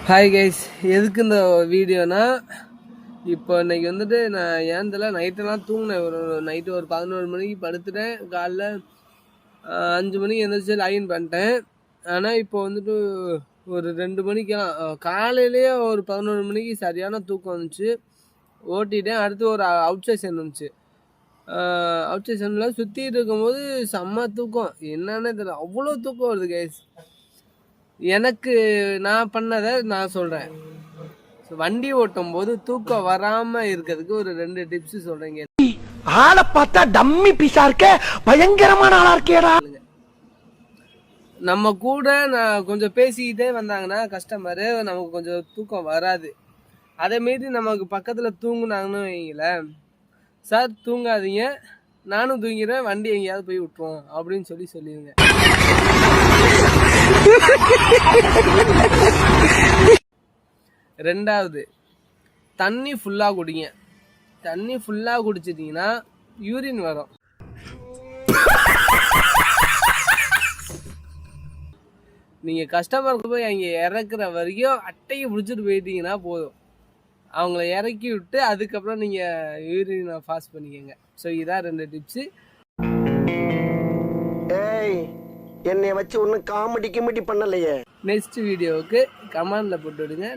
Hi guys, எதுக்கு இந்த வீடியோனா, இப்போ இன்னைக்கு வந்துட்டு நான் ஏந்தல நைட்டெல்லாம் தூங்கினேன். நைட்டு ஒரு 11 மணிக்கு படுத்துட்டேன். காலைல 5 மணிக்கு எழுந்திரிச்சு லாகின் பண்ணிட்டேன். ஆனால் இப்போ வந்துட்டு ஒரு 2 மணிக்கெல்லாம் காலையிலேயே ஒரு 11 மணிக்கு சரியான தூக்கம் வந்துச்சு. ஓட்டிட்டேன். அடுத்து ஒரு அவுட் ஸ்டேஷன் வந்துச்சு. அவுட் ஸ்டேஷனில் சுற்றிட்டு இருக்கும்போது செம்ம தூக்கம். என்னன்னே தெரியல, அவ்வளோ தூக்கம் வருது கைஸ். எனக்கு நான் பண்ணதை நான் சொல்கிறேன். வண்டி ஓட்டும் போது தூக்கம் வராம இருக்கிறதுக்கு ஒரு 2 டிப்ஸ் சொல்றேங்க. ஆளை பார்த்தா டம்மி பீஸா இருக்க, பயங்கரமான ஆளா இருக்கேடா. நம்ம கூட நான் கொஞ்சம் பேசிக்கிட்டே வந்தாங்கன்னா கஸ்டமரு நமக்கு கொஞ்சம் தூக்கம் வராது. அதே மாரி நமக்கு பக்கத்துல தூங்குனாங்கன்னு வைங்களேன், சார் தூங்காதீங்க, நானும் தூங்கிறேன், வண்டி எங்கேயாவது போய் விட்டுருவோம் அப்படின்னு சொல்லிடுங்க. ரெண்டாவது, தண்ணி ஃபுல்லாக குடிங்க. தண்ணி ஃபுல்லாக குடிச்சிட்டிங்கன்னா யூரின் வரும். நீங்கள் கஸ்டமருக்கு போய் அங்கே இறக்குற வரைக்கும் அட்டையை பிடிச்சிட்டு போயிட்டீங்கன்னா போதும். அவங்கள இறக்கி விட்டு அதுக்கப்புறம் நீங்கள் யூரினை பாஸ் பண்ணிக்கோங்க. ஸோ இதான் 2 டிப்ஸு. என்னை வச்சு ஒன்றும் காமெடி பண்ணலையே. நெக்ஸ்ட் வீடியோவுக்கு கமெண்டில் போட்டு விடுங்க.